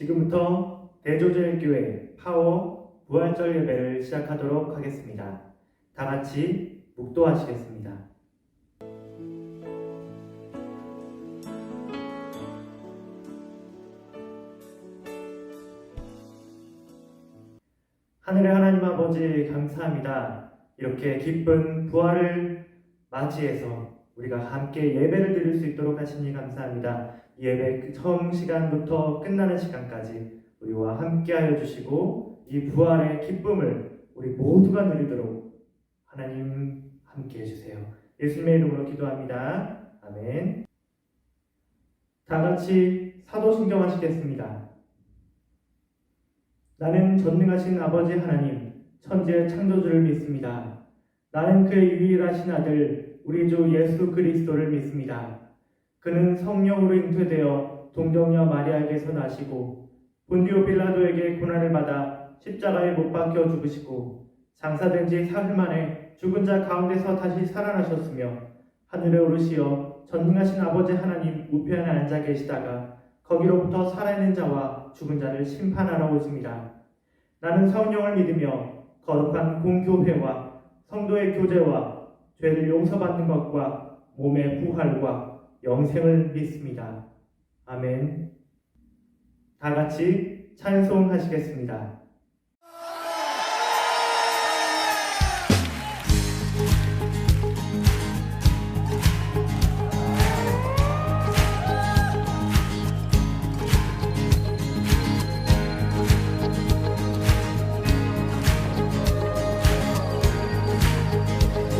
지금부터 대조제일교회 파워 부활절 예배를 시작하도록 하겠습니다. 다 같이 묵도하시겠습니다. 하늘의 하나님 아버지 감사합니다. 이렇게 기쁜 부활을 맞이해서 우리가 함께 예배를 드릴 수 있도록 하시니 감사합니다. 예배 처음 시간부터 끝나는 시간까지 우리와 함께하여 주시고 이 부활의 기쁨을 우리 모두가 누리도록 하나님 함께해 주세요. 예수님의 이름으로 기도합니다. 아멘. 다 같이 사도신경 하시겠습니다. 나는 전능하신 아버지 하나님 천지의 창조주를 믿습니다. 나는 그의 유일하신 아들 우리 주 예수 그리스도를 믿습니다. 그는 성령으로 잉태되어 동정녀 마리아에게서 나시고 본디오 빌라도에게 고난을 받아 십자가에 못 박혀 죽으시고 장사된 지 사흘 만에 죽은 자 가운데서 다시 살아나셨으며 하늘에 오르시어 전능하신 아버지 하나님 우편에 앉아 계시다가 거기로부터 살아있는 자와 죽은 자를 심판하러 오십니다. 나는 성령을 믿으며 거룩한 공교회와 성도의 교제와 죄를 용서받는 것과 몸의 부활과 영생을 믿습니다. 아멘. 다 같이 찬송하시겠습니다.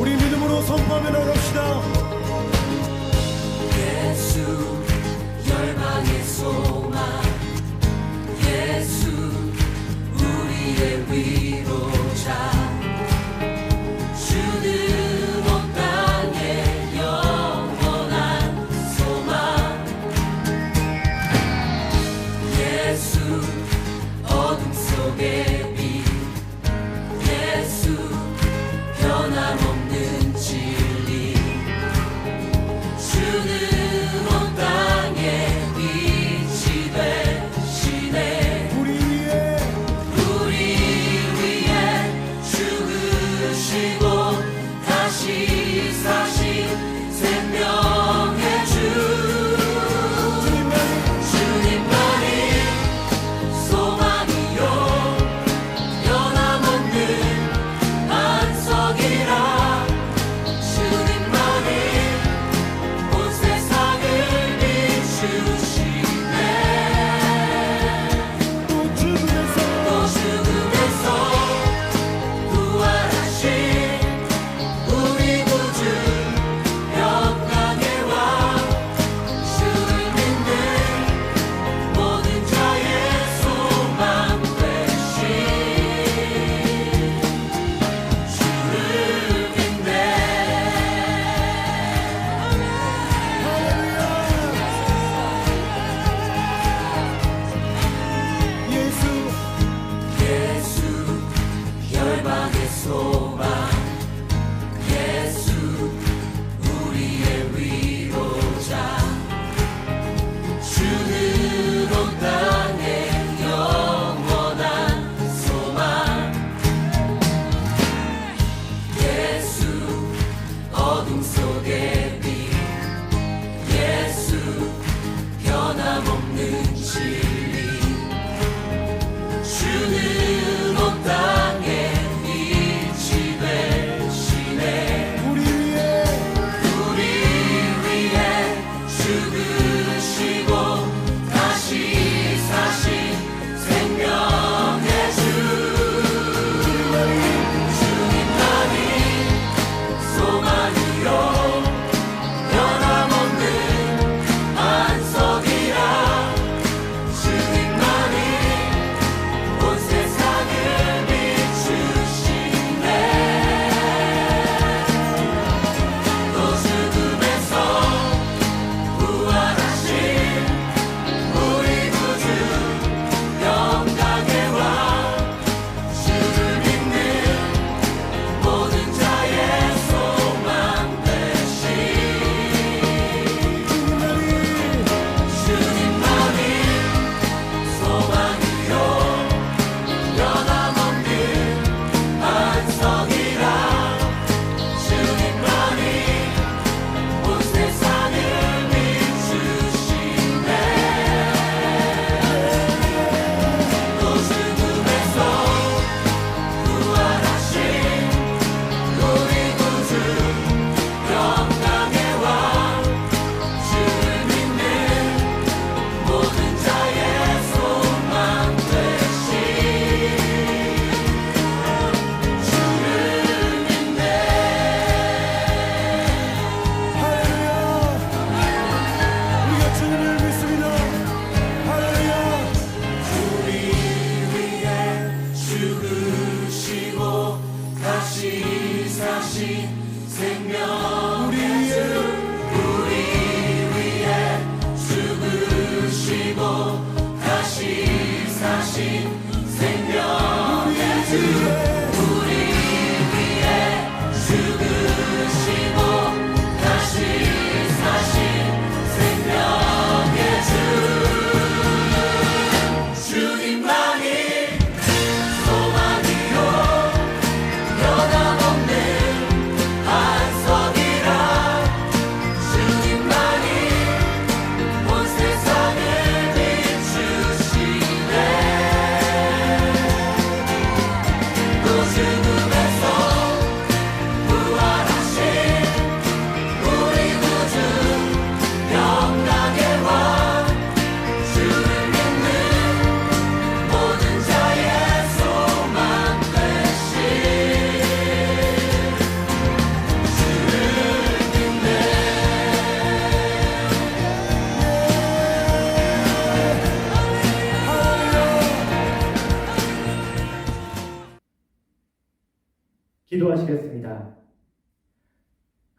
우리 믿음으로 선포하며 나갑시다. 예수 열방의 소망, 예수 우리의 위로자, 주는 온 땅의 영원한 소망, 예수 어둠 속의 빛, 예수 변함없는 진리,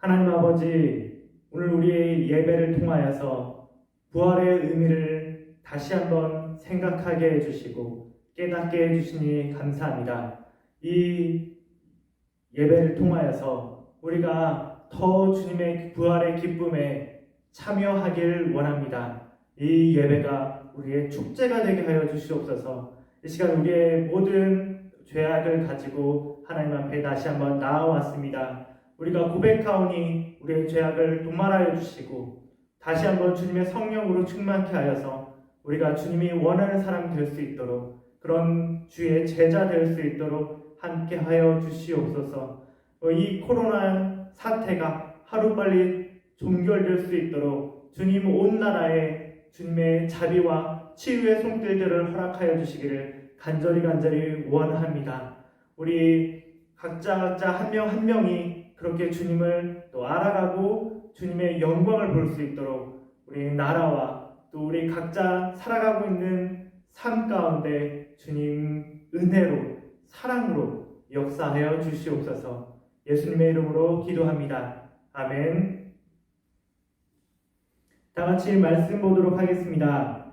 하나님 아버지, 오늘 우리의 예배를 통하여서 부활의 의미를 다시 한번 생각하게 해주시고 깨닫게 해주시니 감사합니다. 이 예배를 통하여서 우리가 더 주님의 부활의 기쁨에 참여하길 원합니다. 이 예배가 우리의 축제가 되게 하여 주시옵소서. 이 시간 우리의 모든 죄악을 가지고 하나님 앞에 다시 한번 나아왔습니다. 우리가 고백하오니 우리의 죄악을 도말하여 주시고 다시 한번 주님의 성령으로 충만케 하여서 우리가 주님이 원하는 사람 될 수 있도록, 그런 주의 제자 될 수 있도록 함께 하여 주시옵소서. 이 코로나 사태가 하루빨리 종결될 수 있도록 주님 온 나라에 주님의 자비와 치유의 손길들을 허락하여 주시기를 간절히 원합니다. 우리 각자 한 명 한 명이 그렇게 주님을 또 알아가고 주님의 영광을 볼 수 있도록 우리 나라와 또 우리 각자 살아가고 있는 삶 가운데 주님 은혜로 사랑으로 역사하여 주시옵소서. 예수님의 이름으로 기도합니다. 아멘. 다 같이 말씀 보도록 하겠습니다.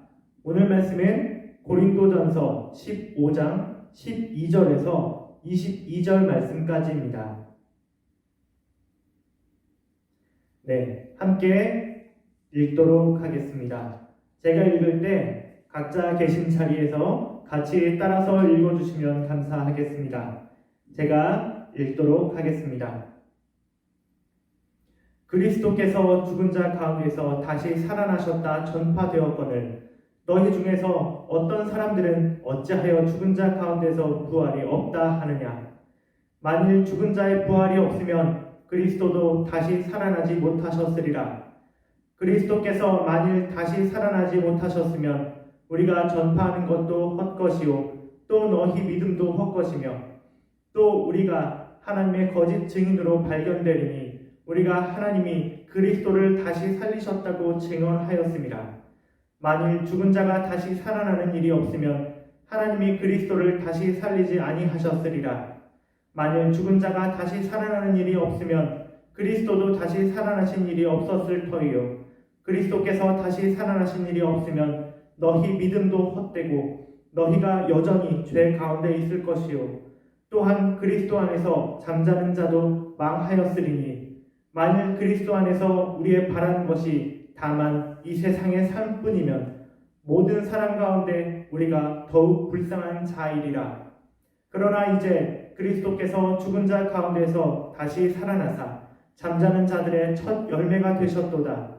오늘 말씀은 고린도전서 15장 12절에서 22절 말씀까지입니다. 네, 함께 읽도록 하겠습니다. 제가 읽을 때 각자 계신 자리에서 같이 따라서 읽어주시면 감사하겠습니다. 제가 읽도록 하겠습니다. 그리스도께서 죽은 자 가운데서 다시 살아나셨다 전파되었거늘 너희 중에서 어떤 사람들은 어찌하여 죽은 자 가운데서 부활이 없다 하느냐. 만일 죽은 자의 부활이 없으면 그리스도도 다시 살아나지 못하셨으리라. 그리스도께서 만일 다시 살아나지 못하셨으면 우리가 전파하는 것도 헛것이요 또 너희 믿음도 헛것이며 또 우리가 하나님의 거짓 증인으로 발견되리니 우리가 하나님이 그리스도를 다시 살리셨다고 증언하였습니다. 만일 죽은 자가 다시 살아나는 일이 없으면 하나님이 그리스도를 다시 살리지 아니하셨으리라. 만일 죽은 자가 다시 살아나는 일이 없으면 그리스도도 다시 살아나신 일이 없었을 터이요. 그리스도께서 다시 살아나신 일이 없으면 너희 믿음도 헛되고 너희가 여전히 죄 가운데 있을 것이요. 또한 그리스도 안에서 잠자는 자도 망하였으리니 만일 그리스도 안에서 우리의 바라는 것이 다만 이 세상의 삶뿐이면 모든 사람 가운데 우리가 더욱 불쌍한 자이리라. 그러나 이제 그리스도께서 죽은 자 가운데서 다시 살아나사 잠자는 자들의 첫 열매가 되셨도다.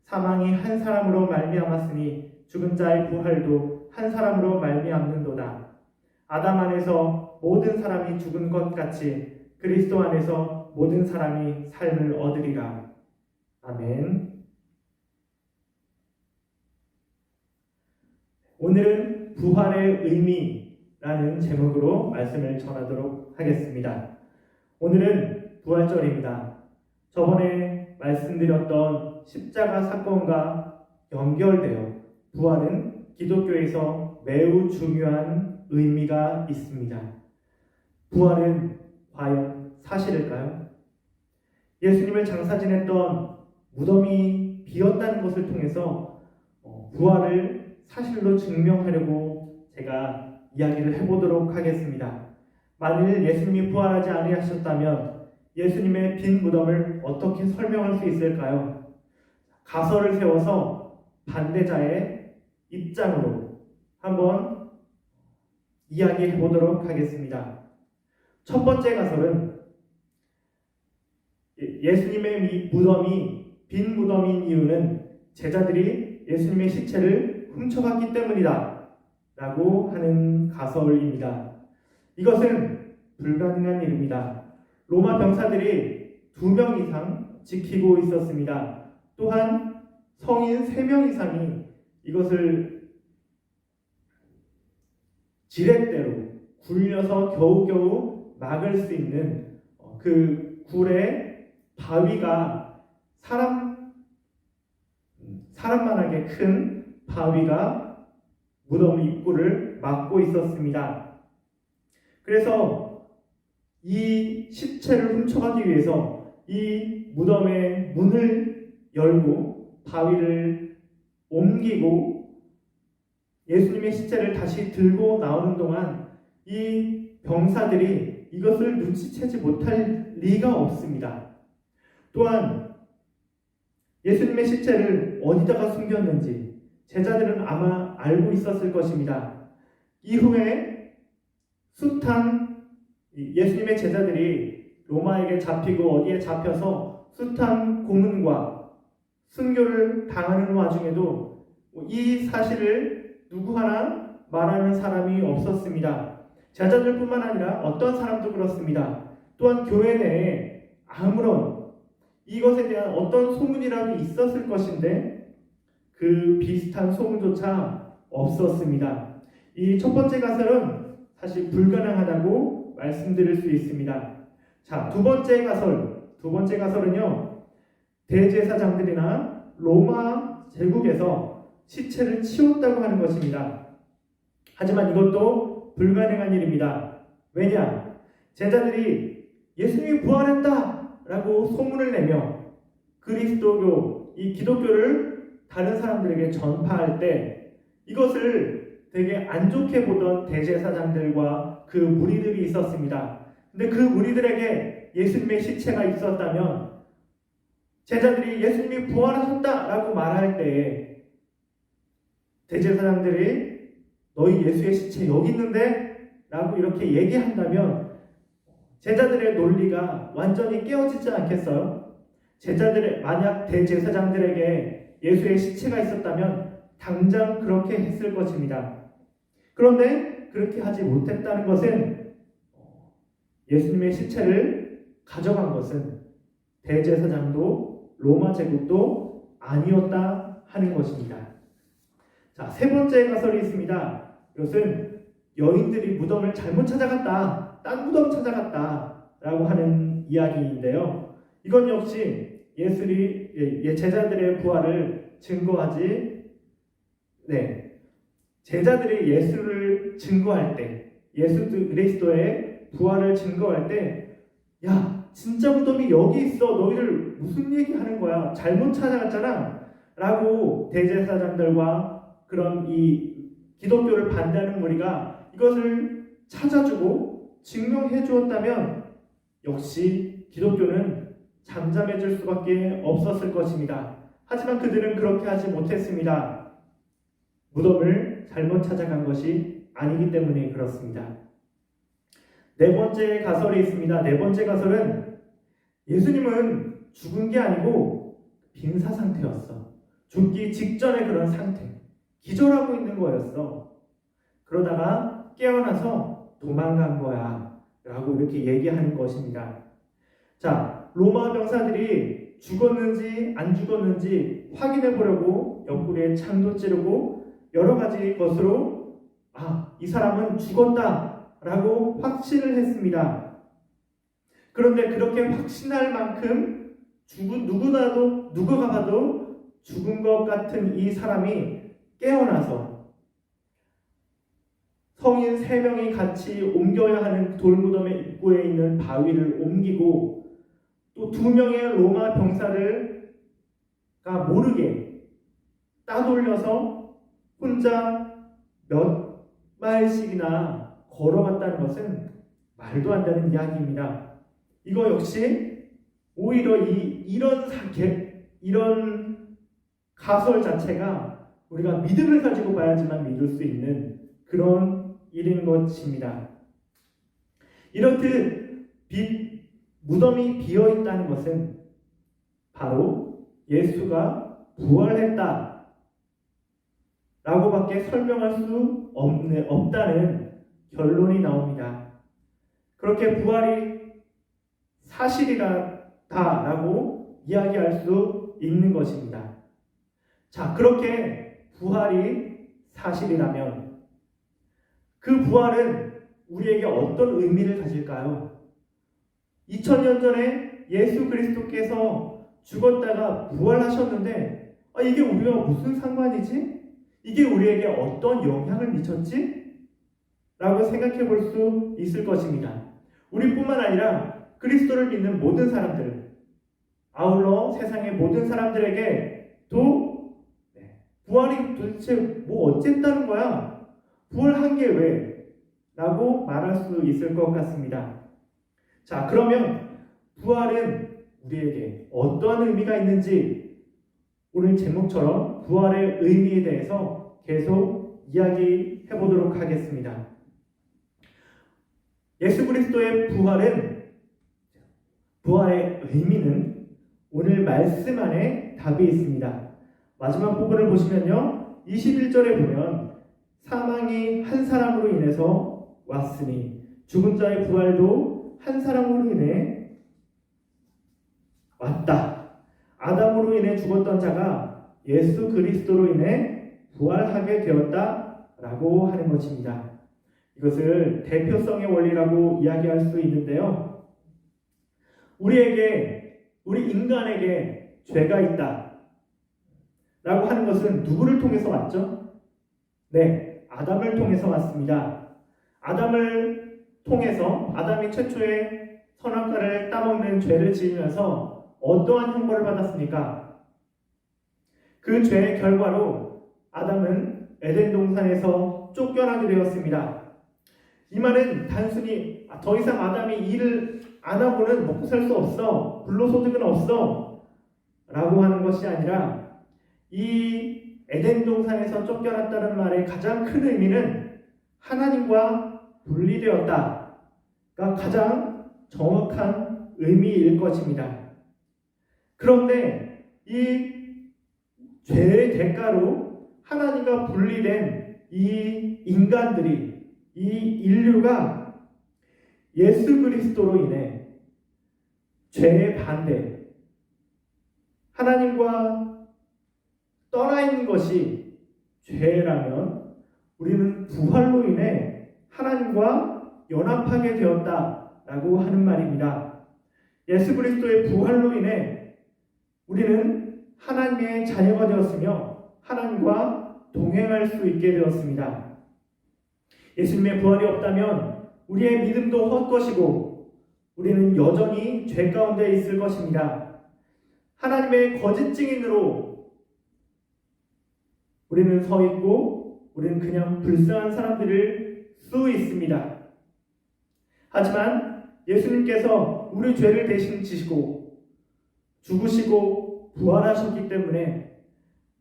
사망이 한 사람으로 말미암았으니 죽은 자의 부활도 한 사람으로 말미암는도다. 아담 안에서 모든 사람이 죽은 것 같이 그리스도 안에서 모든 사람이 삶을 얻으리라. 아멘. 오늘은 부활의 의미라는 제목으로 말씀을 전하도록 하겠습니다. 오늘은 부활절입니다. 저번에 말씀드렸던 십자가 사건과 연결되어 부활은 기독교에서 매우 중요한 의미가 있습니다. 부활은 과연 사실일까요? 예수님을 장사 지냈던 무덤이 비었다는 것을 통해서 부활을 사실로 증명하려고 제가 이야기를 해보도록 하겠습니다. 만일 예수님이 부활하지 아니하셨다면 예수님의 빈 무덤을 어떻게 설명할 수 있을까요? 가설을 세워서 반대자의 입장으로 한번 이야기해 보도록 하겠습니다. 첫 번째 가설은 예수님의 이 무덤이 빈 무덤인 이유는 제자들이 예수님의 시체를 훔쳐갔기 때문이다 라고 하는 가설입니다. 이것은 불가능한 일입니다. 로마 병사들이 2명 이상 지키고 있었습니다. 또한 성인 3명 이상이 이것을 지렛대로 굴려서 겨우겨우 막을 수 있는 그 굴의 바위가 사람만하게 큰 바위가 무덤 입구를 막고 있었습니다. 그래서 이 시체를 훔쳐가기 위해서 이 무덤의 문을 열고 바위를 옮기고 예수님의 시체를 다시 들고 나오는 동안 이 병사들이 이것을 눈치채지 못할 리가 없습니다. 또한 예수님의 시체를 어디다가 숨겼는지 제자들은 아마 알고 있었을 것입니다. 이후에 숱한 예수님의 제자들이 로마에게 잡히고 어디에 잡혀서 숱한 고문과 순교를 당하는 와중에도 이 사실을 누구 하나 말하는 사람이 없었습니다. 제자들뿐만 아니라 어떤 사람도 그렇습니다. 또한 교회 내에 아무런 이것에 대한 어떤 소문이라도 있었을 것인데 그 비슷한 소문조차 없었습니다. 이 첫 번째 가설은 사실 불가능하다고 말씀드릴 수 있습니다. 자, 두 번째 가설은요, 대제사장들이나 로마 제국에서 시체를 치웠다고 하는 것입니다. 하지만 이것도 불가능한 일입니다. 왜냐? 제자들이 예수님이 부활했다 라고 소문을 내며 그리스도교, 이 기독교를 다른 사람들에게 전파할 때 이것을 되게 안 좋게 보던 대제사장들과 그 무리들이 있었습니다. 근데 그 무리들에게 예수님의 시체가 있었다면 제자들이 예수님이 부활하셨다라고 말할 때에 대제사장들이 너희 예수의 시체 여기 있는데? 라고 이렇게 얘기한다면 제자들의 논리가 완전히 깨어지지 않겠어요? 만약 대제사장들에게 예수의 시체가 있었다면 당장 그렇게 했을 것입니다. 그런데 그렇게 하지 못했다는 것은 예수님의 시체를 가져간 것은 대제사장도 로마 제국도 아니었다 하는 것입니다. 자, 세 번째 가설이 있습니다. 이것은 여인들이 무덤을 잘못 찾아갔다, 딴 무덤 찾아갔다 라고 하는 이야기인데요. 이건 역시 제자들의 부활을 증거하지, 제자들이 예수를 증거할 때, 예수 그리스도의 부활을 증거할 때, 야, 진짜 무덤이 여기 있어. 너희들 무슨 얘기하는 거야? 잘못 찾아갔잖아. 라고 대제사장들과 그런 이 기독교를 반대하는 무리가 이것을 찾아주고 증명해 주었다면 역시 기독교는 잠잠해질 수밖에 없었을 것입니다. 하지만 그들은 그렇게 하지 못했습니다. 무덤을 잘못 찾아간 것이 아니기 때문에 그렇습니다. 네 번째 가설이 있습니다. 네 번째 가설은 예수님은 죽은 게 아니고 빈사 상태였어. 죽기 직전의 그런 상태. 기절하고 있는 거였어. 그러다가 깨어나서 도망간 거야. 라고 이렇게 얘기하는 것입니다. 자, 로마 병사들이 죽었는지 안 죽었는지 확인해 보려고 옆구리에 창도 찌르고 여러 가지 것으로 이 사람은 죽었다 라고 확신을 했습니다. 그런데 그렇게 확신할 만큼 누구가 봐도 죽은 것 같은 이 사람이 깨어나서 성인 3명이 같이 옮겨야 하는 돌무덤의 입구에 있는 바위를 옮기고 또 2명의 로마 병사가 모르게 따돌려서 혼자 몇 마일씩이나 걸어갔다는 것은 말도 안 되는 이야기입니다. 이거 역시 오히려 이런 가설 자체가 우리가 믿음을 가지고 봐야지만 믿을 수 있는 그런 일인 것입니다. 이렇듯 무덤이 비어있다는 것은 바로 예수가 부활했다 라고밖에 설명할 수 없다는 결론이 나옵니다. 그렇게 부활이 사실이다라고 이야기할 수 있는 것입니다. 자, 그렇게 부활이 사실이라면 그 부활은 우리에게 어떤 의미를 가질까요? 2000년 전에 예수 그리스도께서 죽었다가 부활하셨는데 이게 우리가 무슨 상관이지? 이게 우리에게 어떤 영향을 미쳤지? 라고 생각해 볼 수 있을 것입니다. 우리뿐만 아니라 그리스도를 믿는 모든 사람들, 아울러 세상의 모든 사람들에게 또 부활이 도대체 뭐 어쨌다는 거야? 부활한 게 왜? 라고 말할 수 있을 것 같습니다. 자, 그러면 부활은 우리에게 어떠한 의미가 있는지 오늘 제목처럼 부활의 의미에 대해서 계속 이야기해 보도록 하겠습니다. 예수 그리스도의 부활의 의미는 오늘 말씀 안에 답이 있습니다. 마지막 부분을 보시면요, 21절에 보면 사망이 한 사람으로 인해서 왔으니 죽은 자의 부활도 한 사람으로 인해 왔다. 아담으로 인해 죽었던 자가 예수 그리스도로 인해 부활하게 되었다라고 하는 것입니다. 이것을 대표성의 원리라고 이야기할 수 있는데요. 우리 인간에게 죄가 있다 라고 하는 것은 누구를 통해서 왔죠? 네, 아담을 통해서 왔습니다. 아담을 통해서 아담이 최초의 선악과를 따먹는 죄를 지으면서 어떠한 형벌을 받았습니까? 그 죄의 결과로 아담은 에덴 동산에서 쫓겨나게 되었습니다. 이 말은 단순히 더 이상 아담이 일을 안 하고는 먹고 살 수 없어, 불로소득은 없어 라고 하는 것이 아니라 이 에덴 동산에서 쫓겨났다는 말의 가장 큰 의미는 하나님과 분리되었다가 가장 정확한 의미일 것입니다. 그런데 이 죄의 대가로 하나님과 분리된 이 인간들이, 이 인류가 예수 그리스도로 인해 죄의 반대, 하나님과 떠나 있는 것이 죄라면 우리는 부활로 인해 하나님과 연합하게 되었다라고 하는 말입니다. 예수 그리스도의 부활로 인해 우리는 하나님의 자녀가 되었으며 하나님과 동행할 수 있게 되었습니다. 예수님의 부활이 없다면 우리의 믿음도 헛것이고 우리는 여전히 죄 가운데 있을 것입니다. 하나님의 거짓 증인으로 우리는 서 있고 우리는 그냥 불쌍한 사람들일 수 있습니다. 하지만 예수님께서 우리 죄를 대신 지시고 죽으시고 부활하셨기 때문에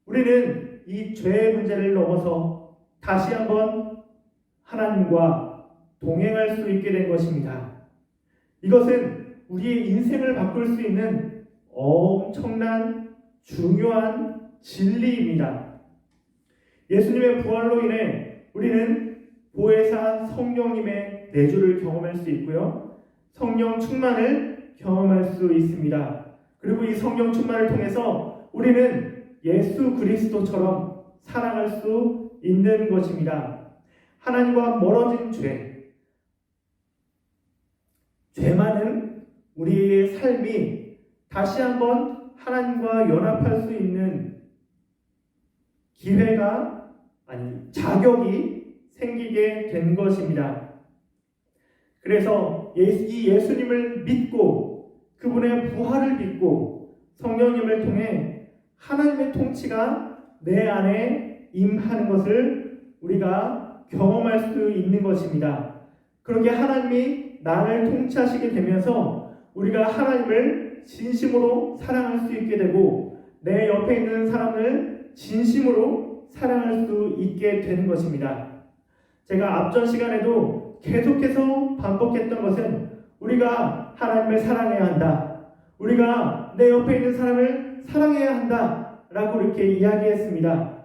우리는 이 죄의 문제를 넘어서 다시 한번 하나님과 동행할 수 있게 된 것입니다. 이것은 우리의 인생을 바꿀 수 있는 엄청난 중요한 진리입니다. 예수님의 부활로 인해 우리는 보혜사 성령님의 내주를 경험할 수 있고요. 성령 충만을 경험할 수 있습니다. 그리고 이 성령 충만을 통해서 우리는 예수 그리스도처럼 살아갈 수 있는 것입니다. 하나님과 멀어진 죄만은 우리의 삶이 다시 한번 하나님과 연합할 수 있는 자격이 생기게 된 것입니다. 그래서 이 예수님을 믿고 그분의 부활을 믿고 성령님을 통해 하나님의 통치가 내 안에 임하는 것을 우리가 경험할 수 있는 것입니다. 그렇게 하나님이 나를 통치하시게 되면서 우리가 하나님을 진심으로 사랑할 수 있게 되고 내 옆에 있는 사람을 진심으로 사랑할 수 있게 되는 것입니다. 제가 앞전 시간에도 계속해서 반복했던 것은 우리가 하나님을 사랑해야 한다. 우리가 내 옆에 있는 사람을 사랑해야 한다. 라고 이렇게 이야기했습니다.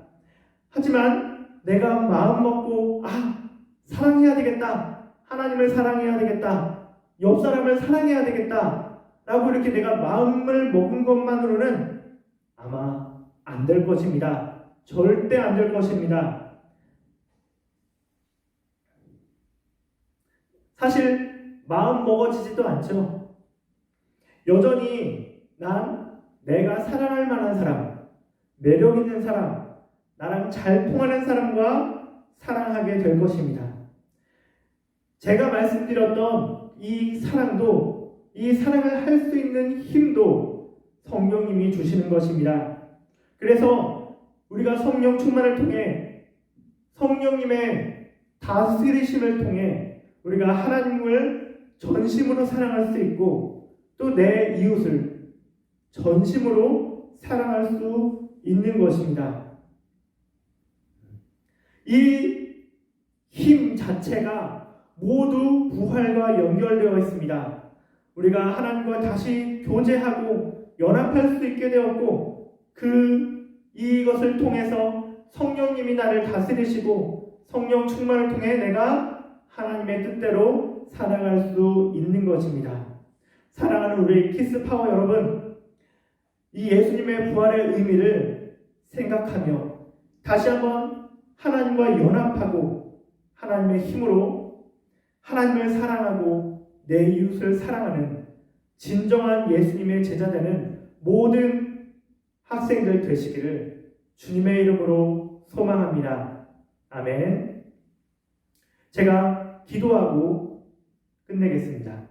하지만 내가 마음 먹고 사랑해야 되겠다. 하나님을 사랑해야 되겠다. 옆 사람을 사랑해야 되겠다. 라고 이렇게 내가 마음을 먹은 것만으로는 아마 안 될 것입니다. 절대 안 될 것입니다. 사실 마음 먹어지지도 않죠. 여전히 내가 사랑할 만한 사람, 매력 있는 사람, 나랑 잘 통하는 사람과 사랑하게 될 것입니다. 제가 말씀드렸던 이 사랑도, 이 사랑을 할 수 있는 힘도 성령님이 주시는 것입니다. 그래서 우리가 성령 충만을 통해 성령님의 다스리심을 통해 우리가 하나님을 전심으로 사랑할 수 있고 또 내 이웃을 전심으로 사랑할 수 있는 것입니다. 이 힘 자체가 모두 부활과 연결되어 있습니다. 우리가 하나님과 다시 교제하고 연합할 수 있게 되었고 이것을 통해서 성령님이 나를 다스리시고 성령 충만을 통해 내가 하나님의 뜻대로 살아갈 수 있는 것입니다. 사랑하는 우리 키스파워 여러분, 이 예수님의 부활의 의미를 생각하며 다시 한번 하나님과 연합하고 하나님의 힘으로 하나님을 사랑하고 내 이웃을 사랑하는 진정한 예수님의 제자 되는 모든 학생들 되시기를 주님의 이름으로 소망합니다. 아멘. 제가 기도하고 끝내겠습니다.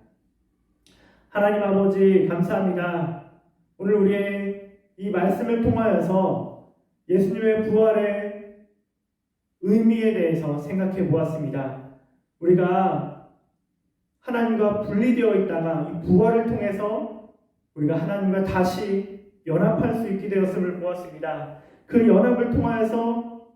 하나님 아버지 감사합니다. 오늘 우리의 이 말씀을 통하여서 예수님의 부활의 의미에 대해서 생각해 보았습니다. 우리가 하나님과 분리되어 있다가 이 부활을 통해서 우리가 하나님과 다시 연합할 수 있게 되었음을 보았습니다. 그 연합을 통하여서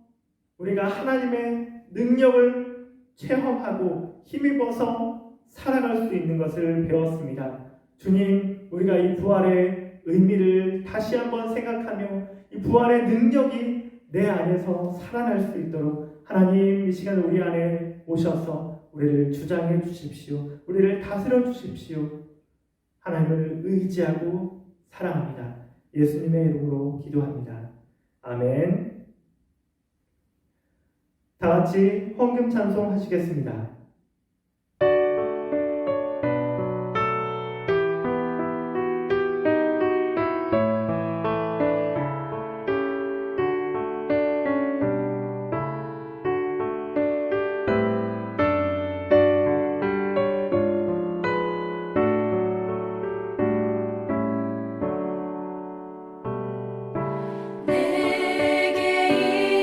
우리가 하나님의 능력을 체험하고 힘입어서 살아갈 수 있는 것을 배웠습니다. 주님, 우리가 이 부활의 의미를 다시 한번 생각하며 이 부활의 능력이 내 안에서 살아날 수 있도록 하나님 이 시간 우리 안에 오셔서 우리를 주장해 주십시오. 우리를 다스려 주십시오. 하나님을 의지하고 사랑합니다. 예수님의 이름으로 기도합니다. 아멘. 다 같이 헌금 찬송 하시겠습니다. 내게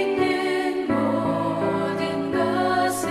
있는 모든 것을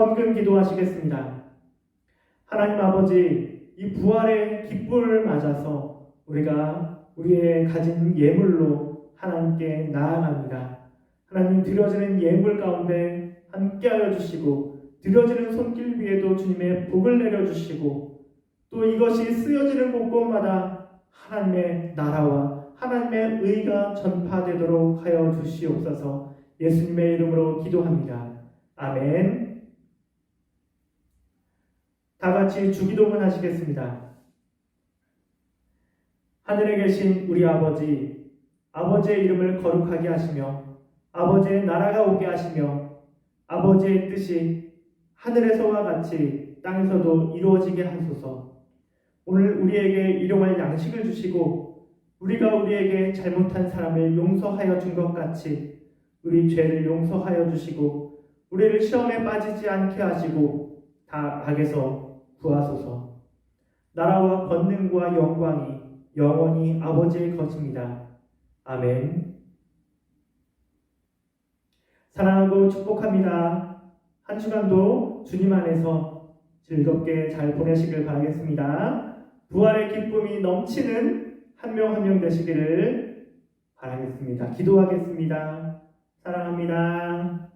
헌금 기도하시겠습니다. 하나님 아버지, 이 부활의 기쁨을 맞아서 우리가 우리의 가진 예물로 하나님께 나아갑니다. 하나님, 드려지는 예물 가운데 함께하여 주시고 드려지는 손길 위에도 주님의 복을 내려주시고 또 이것이 쓰여지는 곳곳마다 하나님의 나라와 하나님의 의가 전파되도록 하여 주시옵소서. 예수님의 이름으로 기도합니다. 아멘. 다 같이 주기도문 하시겠습니다. 하늘에 계신 우리 아버지, 아버지의 이름을 거룩하게 하시며 아버지의 나라가 오게 하시며 아버지의 뜻이 하늘에서와 같이 땅에서도 이루어지게 하소서. 오늘 우리에게 일용할 양식을 주시고 우리가 우리에게 잘못한 사람을 용서하여 준 것 같이 우리 죄를 용서하여 주시고 우리를 시험에 빠지지 않게 하시고 다 악에서 구하소서. 나라와 권능과 영광이 영원히 아버지의 것입니다. 아멘. 사랑하고 축복합니다. 한 주간도 주님 안에서 즐겁게 잘 보내시길 바라겠습니다. 부활의 기쁨이 넘치는 한 명 한 명 되시기를 바라겠습니다. 기도하겠습니다. 사랑합니다.